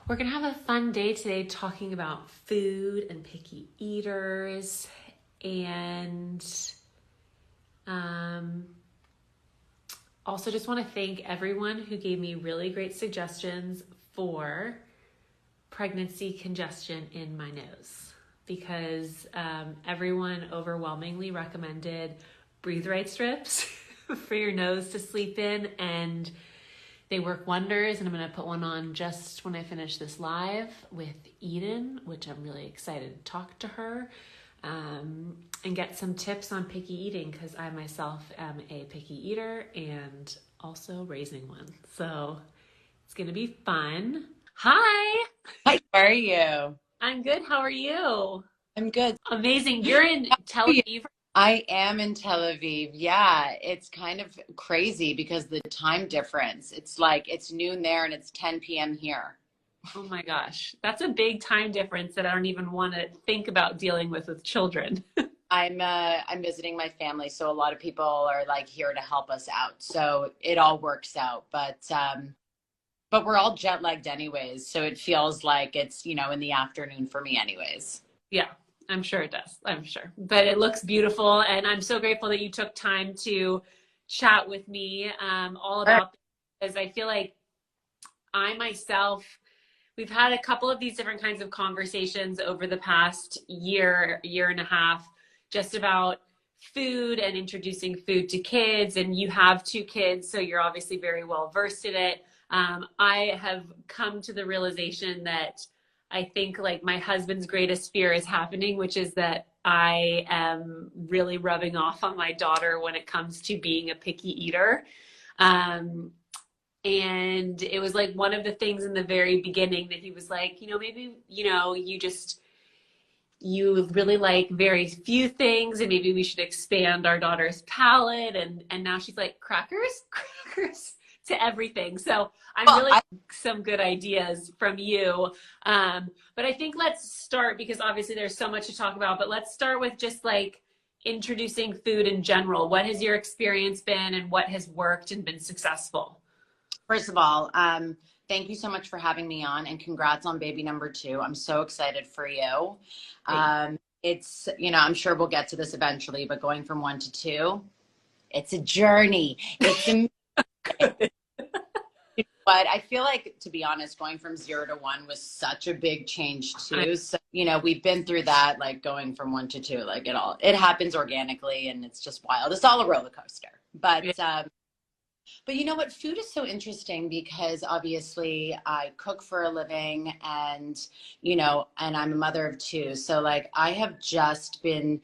We're going to have a fun day today talking about food and picky eaters and um, also just want to thank everyone who gave me really great suggestions for pregnancy congestion in my nose because everyone overwhelmingly recommended breathe right strips for your nose to sleep in, and they work wonders. And I'm going to put one on just when I finish this live with Eden, which I'm really excited to talk to her and get some tips on picky eating because I myself am a picky eater and also raising one. So it's going to be fun. Hi. Hi, how are you? I'm good. How are you? I'm good. Amazing. You're in How are Tel you? Aviv. I am in Tel Aviv. Yeah, it's kind of crazy because the time difference. It's like it's noon there and it's 10 p.m. here. Oh my gosh. That's a big time difference that I don't even want to think about dealing with children. I'm visiting my family, so a lot of people are like here to help us out. So it all works out. But we're all jet lagged anyways, so it feels like it's, in the afternoon for me anyways. Yeah, I'm sure it does. I'm sure. But it looks beautiful. And I'm so grateful that you took time to chat with me all Sure. about this because I feel like I myself, we've had a couple of these different kinds of conversations over the past year and a half, just about food and introducing food to kids. And you have two kids, so you're obviously very well versed in it. I have come to the realization that I think like my husband's greatest fear is happening, which is that I am really rubbing off on my daughter when it comes to being a picky eater. Um, and it was like one of the things in the very beginning that he was like, maybe, you really like very few things and maybe we should expand our daughter's palette. And now she's like, crackers, crackers to everything. So I'm Well, really I, some good ideas from you. But I think let's start because obviously there's so much to talk about, but let's start with just like introducing food in general. What has your experience been and what has worked and been successful? First of all, thank you so much for having me on, and congrats on baby number two. I'm so excited for you. Thanks. It's, I'm sure we'll get to this eventually, but going from one to two, it's a journey. It's a But I feel like, to be honest, going from 0 to 1 was such a big change too. So, we've been through that, like going from 1 to 2, like it happens organically and it's just wild. It's all a roller coaster. But you know what? Food is so interesting because obviously I cook for a living and I'm a mother of two. So like I have just been,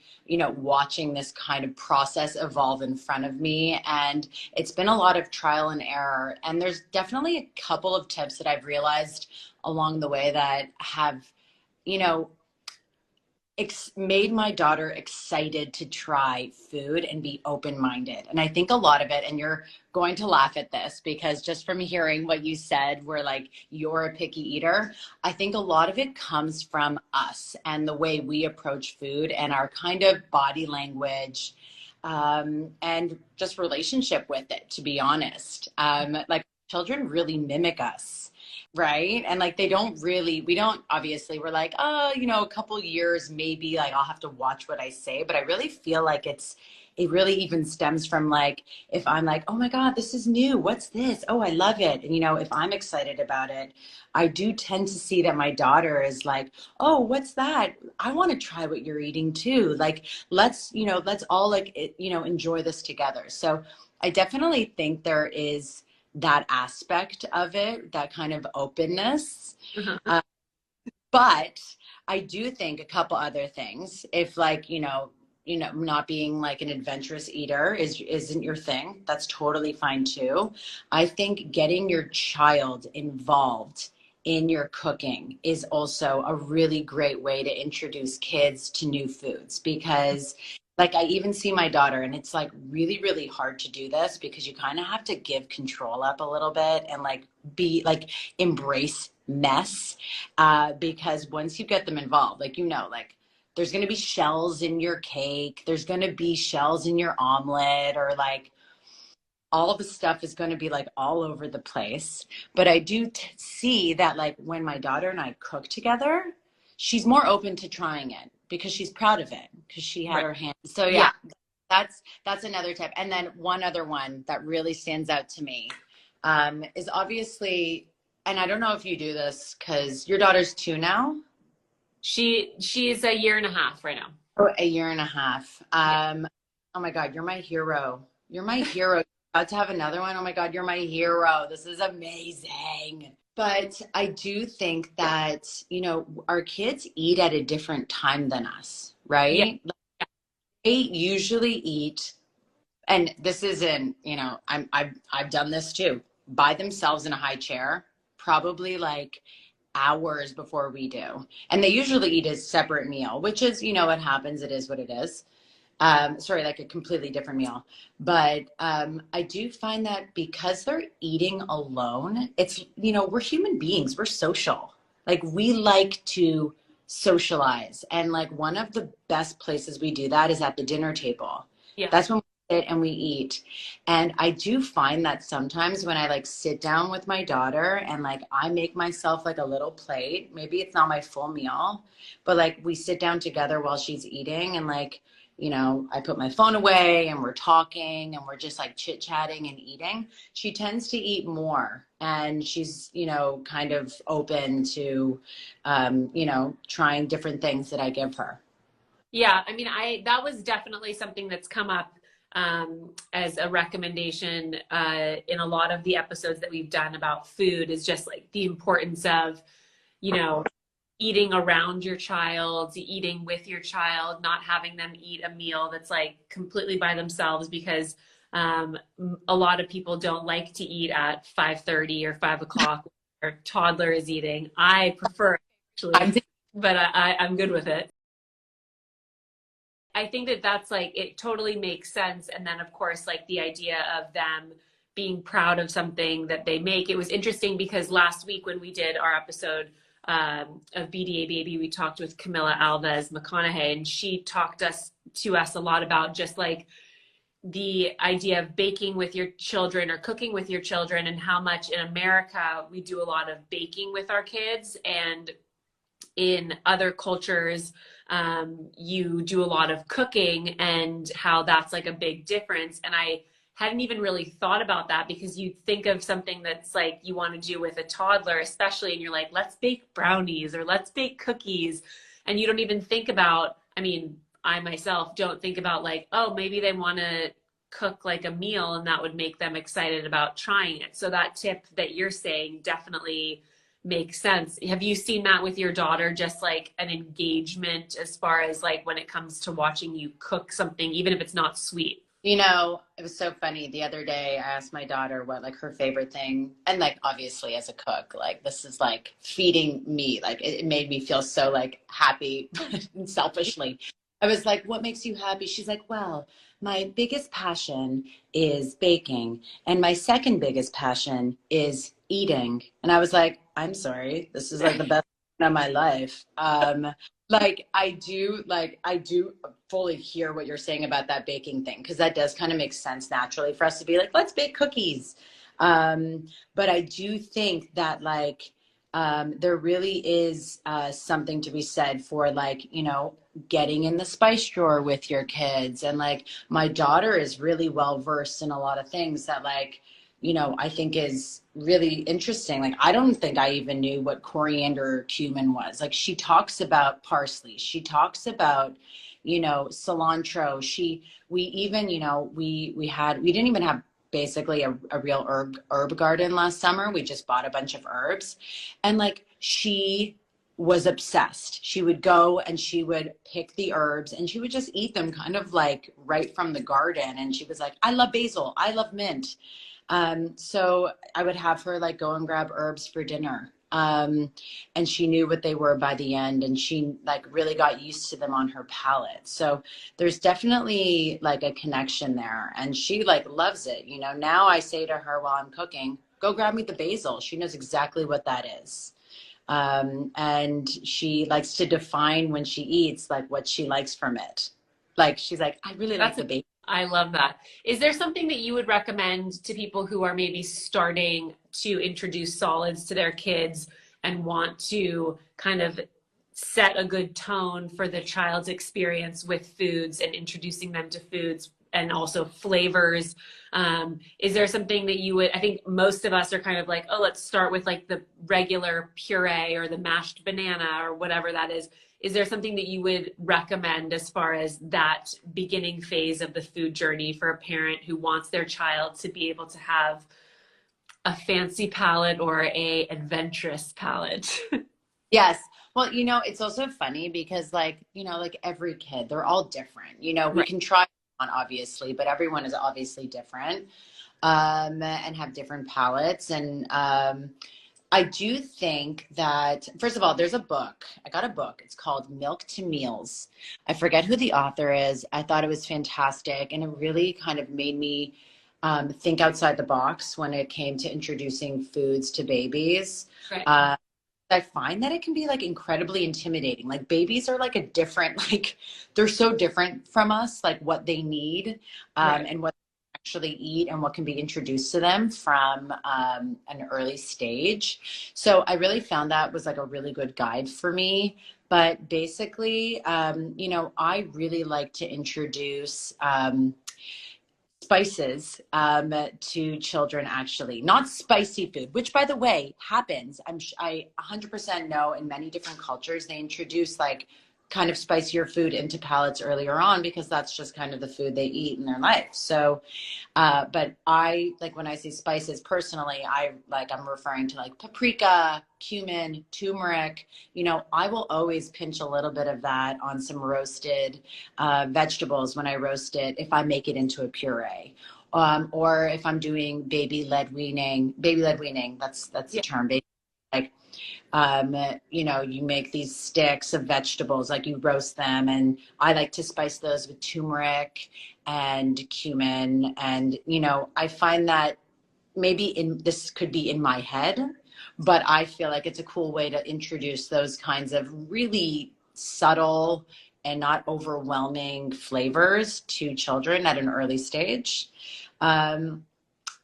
watching this kind of process evolve in front of me. And it's been a lot of trial and error. And there's definitely a couple of tips that I've realized along the way that have, you know, made my daughter excited to try food and be open-minded. And I think a lot of it, and you're going to laugh at this because just from hearing what you said, where like you're a picky eater, I think a lot of it comes from us and the way we approach food and our kind of body language and just relationship with it, to be honest. Like children really mimic us. Right. And like we don't obviously, we're like, oh, a couple years, maybe like I'll have to watch what I say. But I really feel like it really even stems from like, if I'm like, oh my God, this is new. What's this? Oh, I love it. And, if I'm excited about it, I do tend to see that my daughter is like, oh, what's that? I want to try what you're eating too. Like, let's all like, enjoy this together. So I definitely think there is that aspect of it, that kind of openness. Uh-huh. Uh, but I do think a couple other things. If like, not being like an adventurous eater isn't your thing, that's totally fine too. I think getting your child involved in your cooking is also a really great way to introduce kids to new foods because like I even see my daughter and it's like really, really hard to do this because you kind of have to give control up a little bit and like be like embrace mess because once you get them involved, like, like there's going to be shells in your cake, there's going to be shells in your omelet or like all the stuff is going to be like all over the place. But I do see that like when my daughter and I cook together, she's more open to trying it because she's proud of it because she had Right. her hand. So Yeah. yeah, that's another tip. And then one other one that really stands out to me is obviously, and I don't know if you do this because your daughter's 2 now. She's a year and a half right now. Oh, a year and a half. Yeah. Oh my God, you're my hero. You're my hero. About to have another one. Oh my God, you're my hero. This is amazing. But I do think that, you know, our kids eat at a different time than us, Yeah. right? They usually eat, and this isn't, you know, I've done this too, by themselves in a high chair, probably like hours before we do. And they usually eat a separate meal, which is, you know, what happens. It is what it is. Sorry, like a completely different meal. But I do find that because they're eating alone, it's, you know, we're human beings, we're social. Like we like to socialize. And like one of the best places we do that is at the dinner table. Yeah. That's when we sit and we eat. And I do find that sometimes when I like sit down with my daughter and like I make myself like a little plate, maybe it's not my full meal, but like we sit down together while she's eating and like, you know, I put my phone away and we're talking and we're just like chit chatting and eating. She tends to eat more and she's, you know, kind of open to, you know, trying different things that I give her. Yeah, I mean, that was definitely something that's come up as a recommendation in a lot of the episodes that we've done about food is just like the importance of, you know, eating around your child, eating with your child, not having them eat a meal that's like completely by themselves because a lot of people don't like to eat at 5:30 or 5 o'clock or toddler is eating. I prefer actually, but I'm good with it. I think that that's like, it totally makes sense. And then, of course, like the idea of them being proud of something that they make. It was interesting because last week when we did our episode of BDA Baby, we talked with Camilla Alves McConaughey, and she talked to us a lot about just like the idea of baking with your children or cooking with your children and how much in America we do a lot of baking with our kids. And in other cultures, you do a lot of cooking and how that's like a big difference. And I hadn't even really thought about that because you think of something that's like you want to do with a toddler, especially, and you're like, let's bake brownies or let's bake cookies. And you don't even think about, I mean, I myself don't think about like, oh, maybe they want to cook like a meal and that would make them excited about trying it. So that tip that you're saying definitely makes sense. Have you seen that with your daughter, just like an engagement as far as like when it comes to watching you cook something, even if it's not sweet? You know, it was so funny. The other day, I asked my daughter what like her favorite thing, and like obviously as a cook, like this is like feeding me. Like it made me feel so like happy and selfishly. I was like, "What makes you happy?" She's like, "Well, my biggest passion is baking, and my second biggest passion is eating." And I was like, "I'm sorry, this is like the best of my life." Like I do fully hear what you're saying about that baking thing because that does kind of make sense naturally for us to be like, let's bake cookies. But I do think that like there really is something to be said for like, you know, getting in the spice drawer with your kids. And like my daughter is really well versed in a lot of things that like, you know, I think is really interesting. Like, I don't think I even knew what coriander or cumin was. Like, she talks about parsley. She talks about, you know, cilantro. We even, you know, we didn't even have basically a real herb garden last summer. We just bought a bunch of herbs. And like, she was obsessed. She would go and she would pick the herbs and she would just eat them kind of like right from the garden. And she was like, I love basil. I love mint. So I would have her like go and grab herbs for dinner. And she knew what they were by the end and she like really got used to them on her palate. So there's definitely like a connection there and she like loves it. You know, now I say to her while I'm cooking, go grab me the basil. She knows exactly what that is. And she likes to define when she eats like what she likes from it. Like she's like, I really like That's the basil. I love that. Is there something that you would recommend to people who are maybe starting to introduce solids to their kids and want to kind of set a good tone for the child's experience with foods and introducing them to foods and also flavors? Is there something that you would, I think most of us are kind of like, oh, let's start with like the regular puree or the mashed banana or whatever that is. Is there something that you would recommend as far as that beginning phase of the food journey for a parent who wants their child to be able to have a fancy palate or a adventurous palate? Yes. Well, it's also funny because like every kid, they're all different. We Right. can try on obviously, but everyone is obviously different, and have different palates. And I do think that, first of all, there's a book. I got a book. It's called Milk to Meals. I forget who the author is. I thought it was fantastic. And it really kind of made me think outside the box when it came to introducing foods to babies. Right. I find that it can be like incredibly intimidating. Like babies are like a different, like they're so different from us, like what they need, Right. and what they actually eat and what can be introduced to them from an early stage. So I really found that was like a really good guide for me. But basically, I really like to introduce spices to children, actually not spicy food, which by the way happens. I 100% know in many different cultures they introduce like kind of spicier food into palates earlier on because that's just kind of the food they eat in their life. So but I like when I say spices personally, I'm referring to like paprika, cumin, turmeric. I will always pinch a little bit of that on some roasted vegetables when I roast it, if I make it into a puree. Or if I'm doing baby led weaning, that's the Yeah. term. Like you make these sticks of vegetables, like you roast them, and I like to spice those with turmeric and cumin. And, I find that maybe this could be in my head, but I feel like it's a cool way to introduce those kinds of really subtle and not overwhelming flavors to children at an early stage. Um,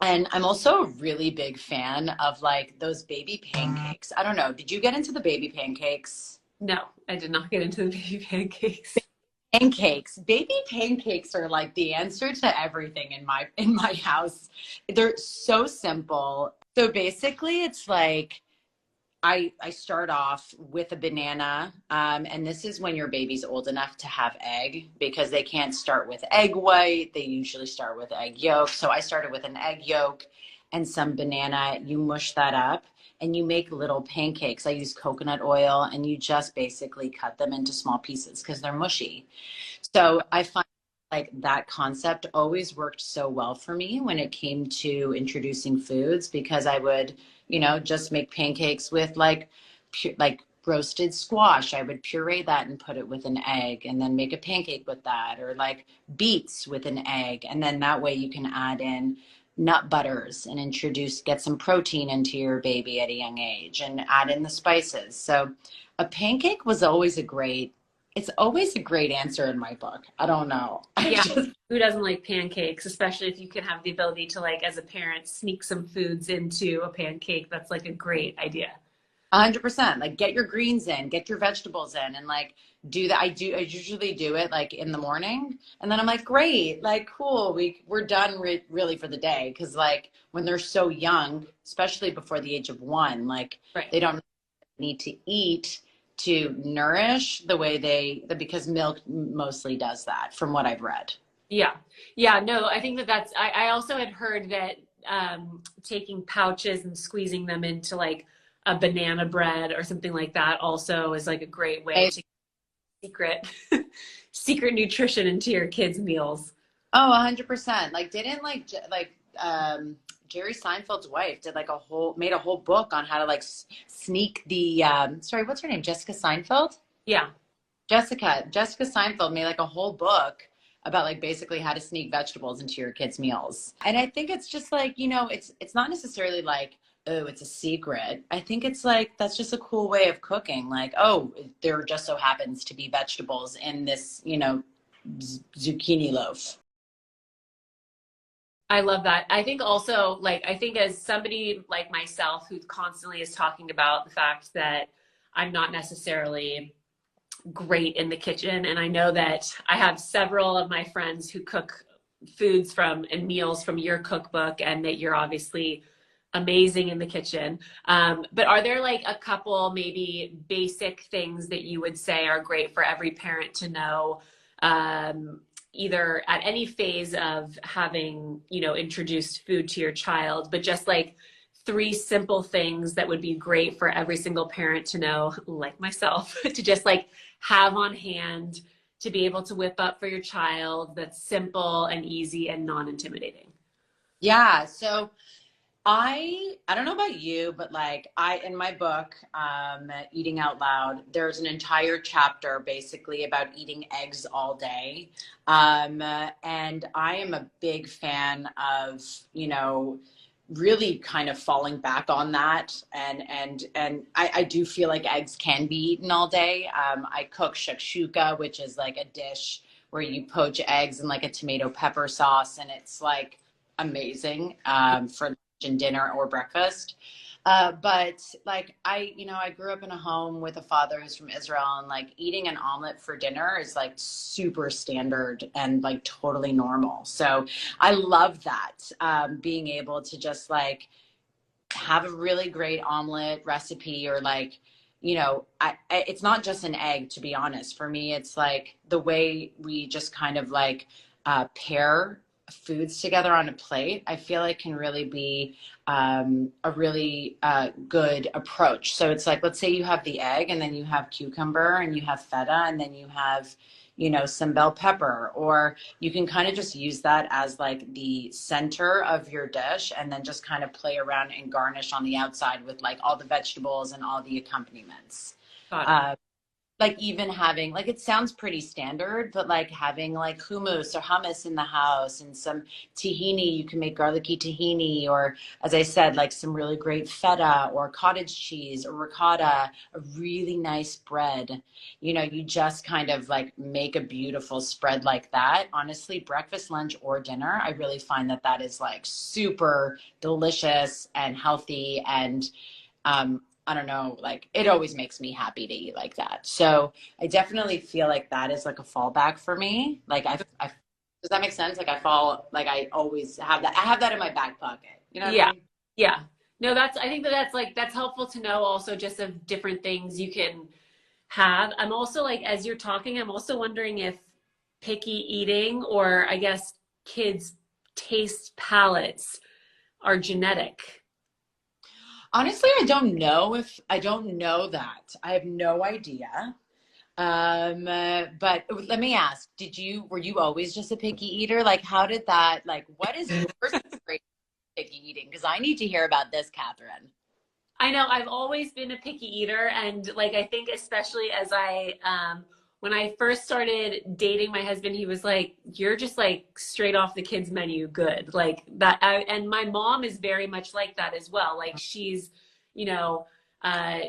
and I'm also a really big fan of like those baby pancakes. I don't know. Did you get into the baby pancakes? No, I did not get into the baby pancakes. Baby pancakes are like the answer to everything in my house. They're so simple. So basically, it's like I start off with a banana, and this is when your baby's old enough to have egg because they can't start with egg white. They usually start with egg yolk. So I started with an egg yolk and some banana. You mush that up and you make little pancakes. I use coconut oil and you just basically cut them into small pieces because they're mushy. So I find like that concept always worked so well for me when it came to introducing foods because I would, just make pancakes with like roasted squash. I would puree that and put it with an egg and then make a pancake with that, or like beets with an egg. And then that way you can add in nut butters and get some protein into your baby at a young age and add in the spices. So a pancake was always it's always a great answer in my book. I don't know. Yeah. Who doesn't like pancakes, especially if you can have the ability to like as a parent sneak some foods into a pancake. That's like a great idea. 100%. Like get your greens in, get your vegetables in, and like do that. I usually do it like in the morning, and then I'm like, great, like cool. We're done really for the day. Cause like when they're so young, especially before the age of 1, like Right. they don't need to eat to nourish the way because milk mostly does that from what I've read. Yeah. Yeah. No, I think I also had heard that taking pouches and squeezing them into like a banana bread or something like that also is like a great way to secret secret nutrition into your kids' meals. Oh, 100%. Like didn't Jerry Seinfeld's wife did like made a whole book on how to like sneak the sorry, what's her name? Jessica Seinfeld? Yeah. Jessica Seinfeld made like a whole book about like basically how to sneak vegetables into your kids' meals. And I think it's just like, it's not necessarily like, oh, it's a secret. I think it's like that's just a cool way of cooking. Like, oh, there just so happens to be vegetables in this, zucchini loaf. I love that. I think also, like, I think as somebody like myself who constantly is talking about the fact that I'm not necessarily great in the kitchen, and I know that I have several of my friends who cook foods from and meals from your cookbook, and that you're obviously amazing in the kitchen. But are there like a couple maybe basic things that you would say are great for every parent to know, either at any phase of having, you know, introduced food to your child, but just like three simple things that would be great for every single parent to know, like myself, to just like have on hand to be able to whip up for your child, that's simple and easy and non-intimidating? Yeah. So I don't know about you, but like I in my book, Eating Out Loud, there's an entire chapter basically about eating eggs all day. And I am a big fan of, you know, really kind of falling back on that. And I do feel like eggs can be eaten all day. I cook shakshuka, which is like a dish where you poach eggs in like a tomato pepper sauce, and it's like amazing for lunch and dinner or breakfast. But like you know, I grew up in a home with a father who's from Israel, and like eating an omelet for dinner is like super standard and like totally normal. So I love that, being able to just like have a really great omelet recipe, or like, you know, it's not just an egg, to be honest. For me, it's like the way we just kind of like pair foods together on a plate, I feel like can really be a really good approach. So it's like, let's say you have the egg, and then you have cucumber, and you have feta, and then you have, you know, some bell pepper, or you can kind of just use that as like the center of your dish, and then just kind of play around and garnish on the outside with like all the vegetables and all the accompaniments. Got it. Uh, like even having, like, it sounds pretty standard, but like having like hummus or hummus in the house and some tahini, you can make garlicky tahini, or as I said, like some really great feta or cottage cheese or ricotta, a really nice bread. You know, you just kind of like make a beautiful spread like that. Honestly, breakfast, lunch, or dinner, I really find that that is like super delicious and healthy. And I don't know, like it always makes me happy to eat like that. So I definitely feel like that is like a fallback for me. Like I does that make sense? Like I fall, like I always have that. I have that in my back pocket. You know what I Yeah. mean? Yeah. No, that's, I think that that's like, that's helpful to know also, just of different things you can have. I'm also like, as you're talking, I'm also wondering if picky eating, or I guess kids' taste palettes, are genetic. Honestly, I don't know that. I have no idea. But let me ask, were you always just a picky eater? Like, how did that, like, what is your story of picky eating? Because I need to hear about this, Catherine. I know I've always been a picky eater, and like I think especially as I when I first started dating my husband, he was like, "You're just like straight off the kids menu, good." Like that, and my mom is very much like that as well. Like she's, you know,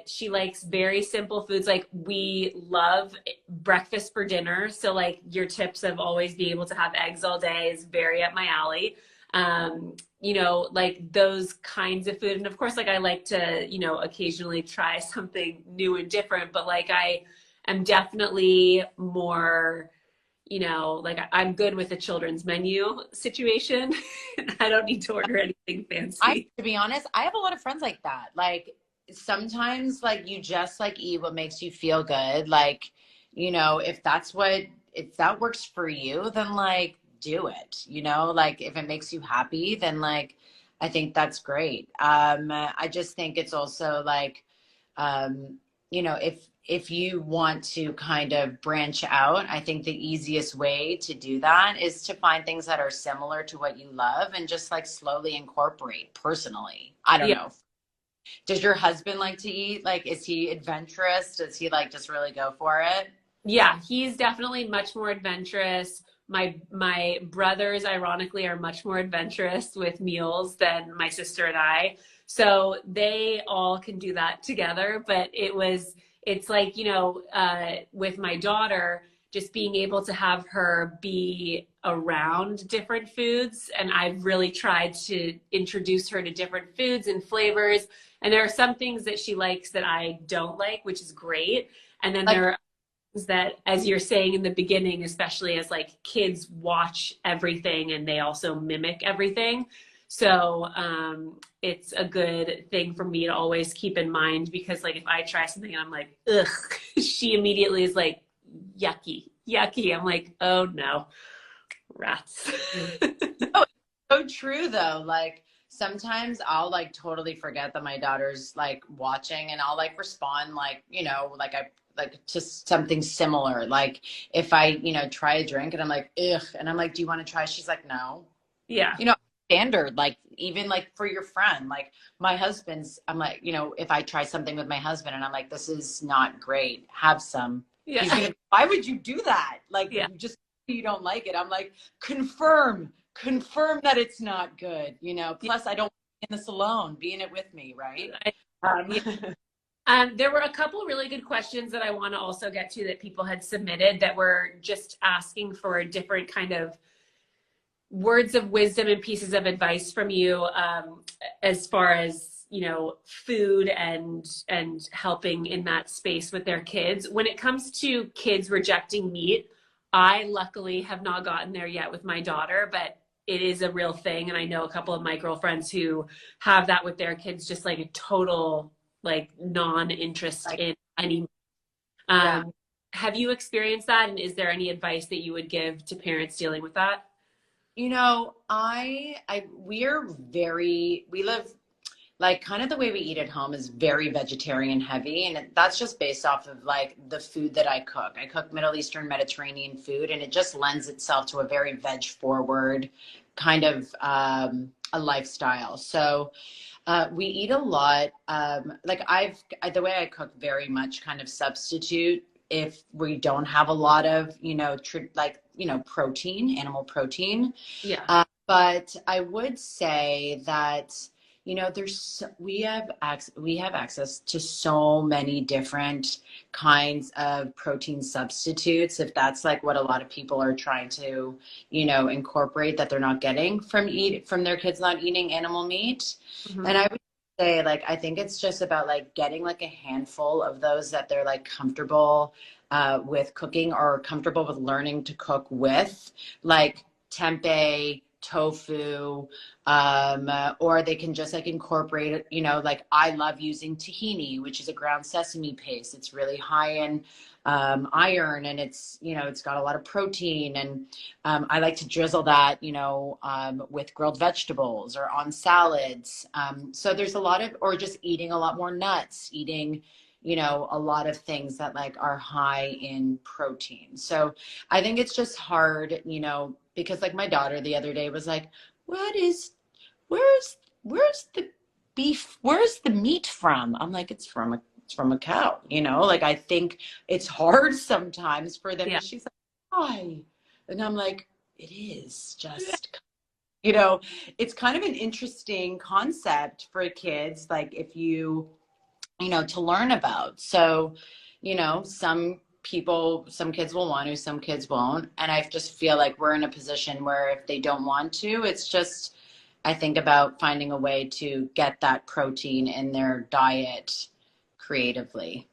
she likes very simple foods. Like we love breakfast for dinner, so like your tips of always being able to have eggs all day is very up my alley. You know, like those kinds of food. And of course, like I like to, you know, occasionally try something new and different, but like I am definitely more, you know, like I'm good with the children's menu situation. I don't need to order anything fancy. To be honest, I have a lot of friends like that. Like sometimes like you just like eat what makes you feel good. Like, you know, if that works for you, then like do it, you know, like if it makes you happy, then like I think that's great. I just think it's also like, you know, if you want to kind of branch out, I think the easiest way to do that is to find things that are similar to what you love and just like slowly incorporate personally. I don't Yeah. know. Does your husband like to eat? Like, is he adventurous? Does he like just really go for it? Yeah, he's definitely much more adventurous. My brothers, ironically, are much more adventurous with meals than my sister and I. So they all can do that together. But it's like, you know, with my daughter, just being able to have her be around different foods. And I've really tried to introduce her to different foods and flavors. And there are some things that she likes that I don't like, which is great. And then Like, there are things that, as you're saying in the beginning, especially as like kids watch everything and they also mimic everything. So it's a good thing for me to always keep in mind, because like if I try something and I'm like, ugh, she immediately is like, yucky, yucky. I'm like, oh no, rats. no, it's so true though. Like sometimes I'll like totally forget that my daughter's like watching, and I'll like respond like, you know, like I like just something similar. Like if I, you know, try a drink and I'm like, ugh, and I'm like, do you want to try? She's like, no. Yeah. You know, standard, like even like for your friend, like my husband's, I'm like, you know, if I try something with my husband and I'm like, this is not great, have some. He's Yeah. gonna, why would you do that? Like, Yeah. just you don't like it. I'm like, confirm that it's not good, you know. Plus, I don't be in this alone, be in it with me, right? Um, Yeah. There were a couple really good questions that I want to also get to that people had submitted that were just asking for a different kind of words of wisdom and pieces of advice from you, as far as, you know, food and helping in that space with their kids. When it comes to kids rejecting meat, I luckily have not gotten there yet with my daughter, but it is a real thing. And I know a couple of my girlfriends who have that with their kids, just like a total like non-interest like, in any. yeah. Um, have you experienced that? And is there any advice that you would give to parents dealing with that? You know, we live like kind of the way we eat at home is very vegetarian heavy. And that's just based off of like the food that I cook. I cook Middle Eastern Mediterranean food, and it just lends itself to a very veg forward kind of a lifestyle. So we eat a lot. Like the way I cook very much kind of substitute if we don't have a lot of, you know, like, you know, protein, animal protein. Yeah. But I would say that, you know, we have access to so many different kinds of protein substitutes. If that's like what a lot of people are trying to, you know, incorporate that they're not getting from their kids not eating animal meat. Mm-hmm. And I would say like I think it's just about like getting like a handful of those that they're like comfortable with cooking or comfortable with learning to cook with, like tempeh, tofu, or they can just like incorporate it, you know, like I love using tahini, which is a ground sesame paste. It's really high in iron, and it's, you know, it's got a lot of protein. And I like to drizzle that, you know, with grilled vegetables or on salads. So there's a lot of, or just eating a lot more nuts, eating, you know, a lot of things that like are high in protein. So I think it's just hard, you know, because like my daughter the other day was like, where's the beef? Where's the meat from? I'm like, it's from a cow, you know? Like I think it's hard sometimes for them. Yeah. And she's like, why? And I'm like, it is just, you know, it's kind of an interesting concept for kids, like if you know, to learn about. So, you know, some kids will want to, some kids won't. And I just feel like we're in a position where if they don't want to, it's just, I think about finding a way to get that protein in their diet creatively.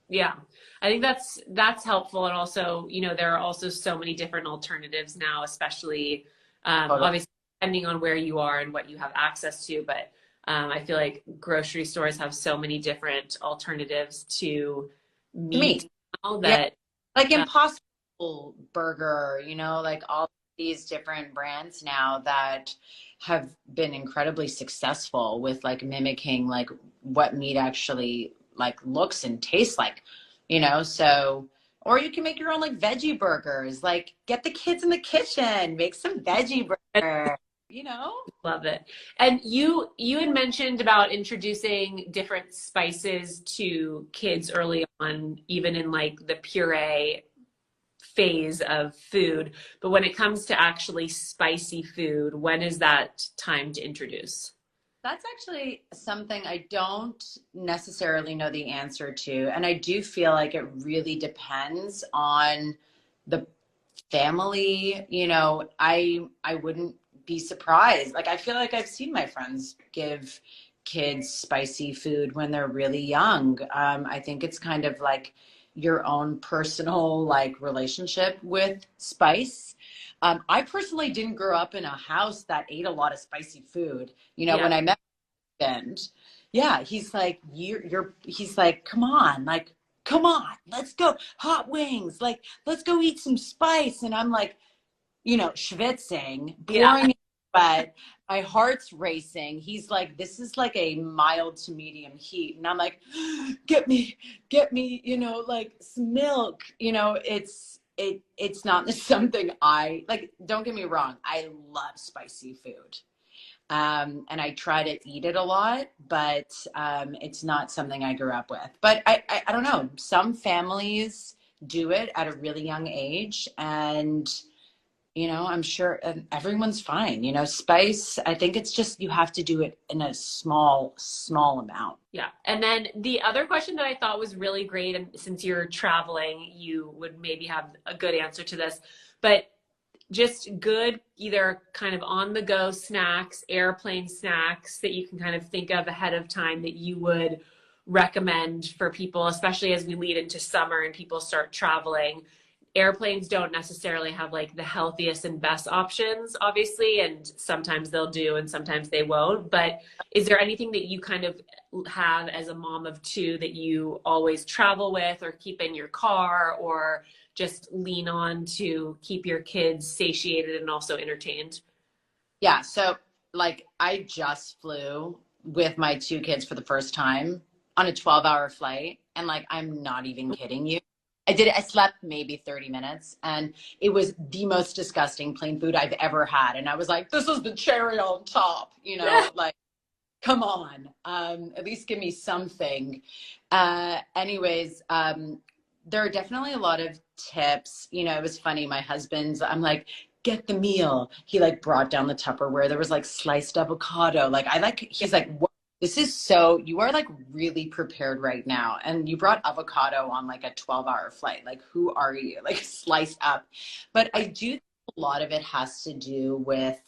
Yeah. I think that's helpful. And also, you know, there are also so many different alternatives now, especially Totally. obviously depending on where you are and what you have access to. But I feel like grocery stores have so many different alternatives to meat Me. now Yeah. that Like uh, Impossible Burger, you know, like all these different brands now that have been incredibly successful with like mimicking like what meat actually like looks and tastes like, you know. So or you can make your own like veggie burgers, like get the kids in the kitchen, make some veggie burger, you know. love it. And you had mentioned about introducing different spices to kids early on, even in like the puree phase of food. But when it comes to actually spicy food, when is that time to introduce? That's actually something I don't necessarily know the answer to. And I do feel like it really depends on the family, I wouldn't be surprised. Like, I feel like I've seen my friends give kids spicy food when they're really young. I think it's kind of like your own personal like relationship with spice. I personally didn't grow up in a house that ate a lot of spicy food. Yeah. When I met husband, yeah, he's like, he's like, come on, let's go, hot wings, like, let's go eat some spice. And I'm like, schwitzing, Yeah. pouring sweat, my heart's racing. He's like, this is like a mild to medium heat. And I'm like, get me, like some milk. It's not something I like. Don't get me wrong. I love spicy food. And I try to eat it a lot, but it's not something I grew up with. But I don't know. Some families do it at a really young age, and I'm sure everyone's fine. Spice, I think it's just you have to do it in a small amount. Yeah. And then the other question that I thought was really great, and since you're traveling, you would maybe have a good answer to this, but just good, either kind of on the go snacks, airplane snacks that you can kind of think of ahead of time that you would recommend for people, especially as we lead into summer and people start traveling. Airplanes don't necessarily have like the healthiest and best options, obviously, and sometimes they'll do and sometimes they won't. But is there anything that you kind of have as a mom of two that you always travel with or keep in your car or just lean on to keep your kids satiated and also entertained? Yeah. So like I just flew with my two kids for the first time on a 12-hour flight. And like, I'm not even kidding you. I slept maybe 30 minutes and it was the most disgusting plain food I've ever had. And I was like, this is the cherry on top, like, come on, at least give me something. Anyways, there are definitely a lot of tips. It was funny. My husband's, I'm like, get the meal. He like brought down the Tupperware. There was like sliced avocado. He's like, what? This is so, you are like really prepared right now. And you brought avocado on like a 12-hour flight. Like, who are you? Like sliced up. But I do think a lot of it has to do with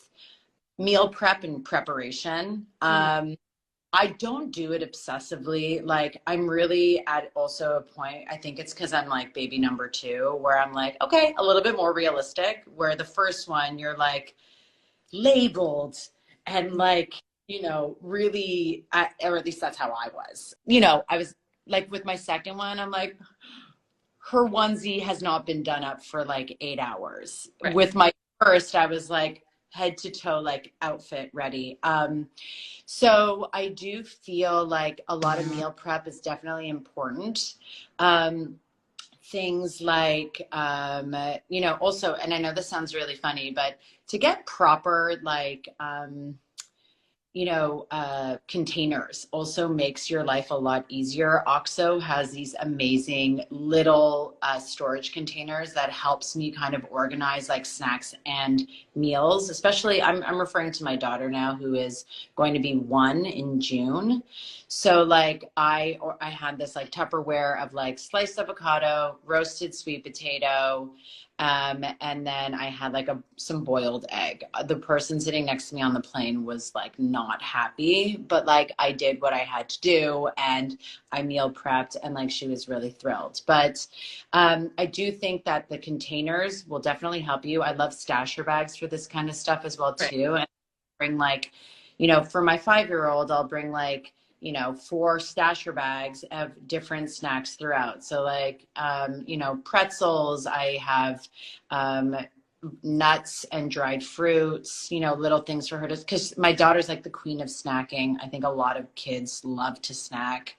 meal prep and preparation. I don't do it obsessively. Like I'm really at also a point, I think it's because I'm like baby number two, where I'm like, okay, a little bit more realistic, where the first one you're like labeled and like, really, or at least that's how I was. I was like with my second one, I'm like, her onesie has not been done up for like 8 hours. Right. With my first, I was like head to toe, like outfit ready. So I do feel like a lot of meal prep is definitely important. Things like, also, and I know this sounds really funny, but to get proper, like, containers also makes your life a lot easier. OXO has these amazing little storage containers that helps me kind of organize like snacks and meals. Especially, I'm referring to my daughter now, who is going to be 1 in June. So like I had this like Tupperware of like sliced avocado, roasted sweet potato, and then I had like some boiled egg. The person sitting next to me on the plane was like not happy, but like I did what I had to do and I meal prepped and like she was really thrilled. But I do think that the containers will definitely help you. I love stasher bags for this kind of stuff as well too. And bring like, for my 5-year-old, I'll bring like, 4 stasher bags of different snacks throughout. So like, pretzels, I have nuts and dried fruits, little things for her to, because my daughter's like the queen of snacking. I think a lot of kids love to snack.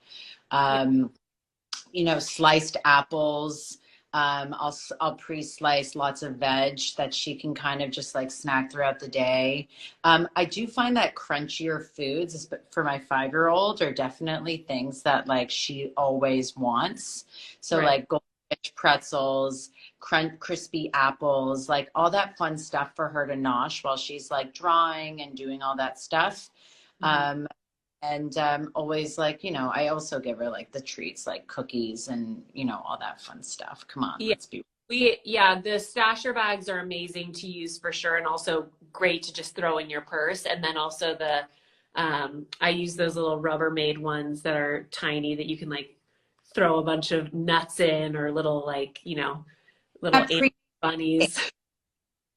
Sliced apples. I'll pre-slice lots of veg that she can kind of just like snack throughout the day. I do find that crunchier foods for my 5-year-old are definitely things that like she always wants. So like goldfish pretzels, crispy apples, like all that fun stuff for her to nosh while she's like drawing and doing all that stuff. And always like, I also give her like the treats like cookies and, all that fun stuff. Come on, Yeah. let's be. Yeah, the stasher bags are amazing to use for sure, and also great to just throw in your purse. And then also I use those little Rubbermaid ones that are tiny that you can like throw a bunch of nuts in, or little like, little bunnies.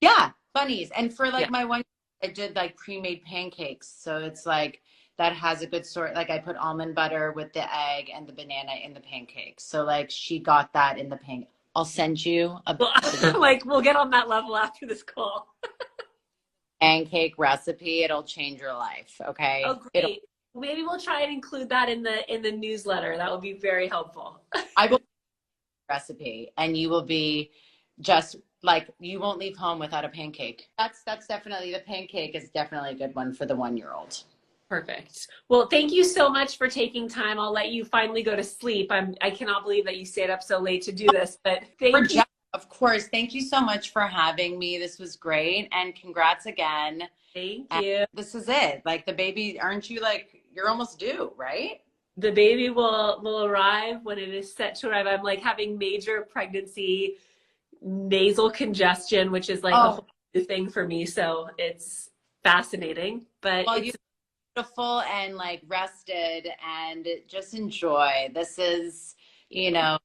Yeah, bunnies. And for Yeah. like my one, I did like pre-made pancakes. So it's like that has a good sort. Like I put almond butter with the egg and the banana in the pancakes. So like she got that in the I'll send you a Like we'll get on that level after this call. pancake recipe. It'll change your life. Okay. Oh, great. Maybe we'll try and include that in the newsletter. That would be very helpful. I will recipe and you will be just like, you won't leave home without a pancake. That's definitely, the pancake is definitely a good one for the 1-year-old. Perfect. Well, thank you so much for taking time. I'll let you finally go to sleep. I cannot believe that you stayed up so late to do this, but thank you. Of course. Thank you so much for having me. This was great. And congrats again. Thank you. This is it. Like the baby, aren't you like, you're almost due, right? The baby will arrive when it is set to arrive. I'm like having major pregnancy nasal congestion, which is like a whole new thing for me. So it's fascinating, but well, it's you're beautiful and like rested and just enjoy. This is, it'd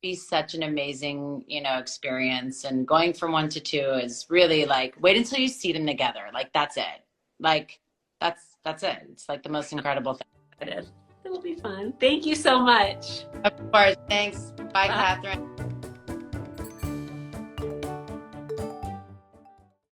be such an amazing, experience. And going from 1 to 2 is really like, wait until you see them together. Like, that's it. Like, that's it. It's like the most incredible thing. It'll be fun. Thank you so much. Of course. Thanks. Bye, Katherine.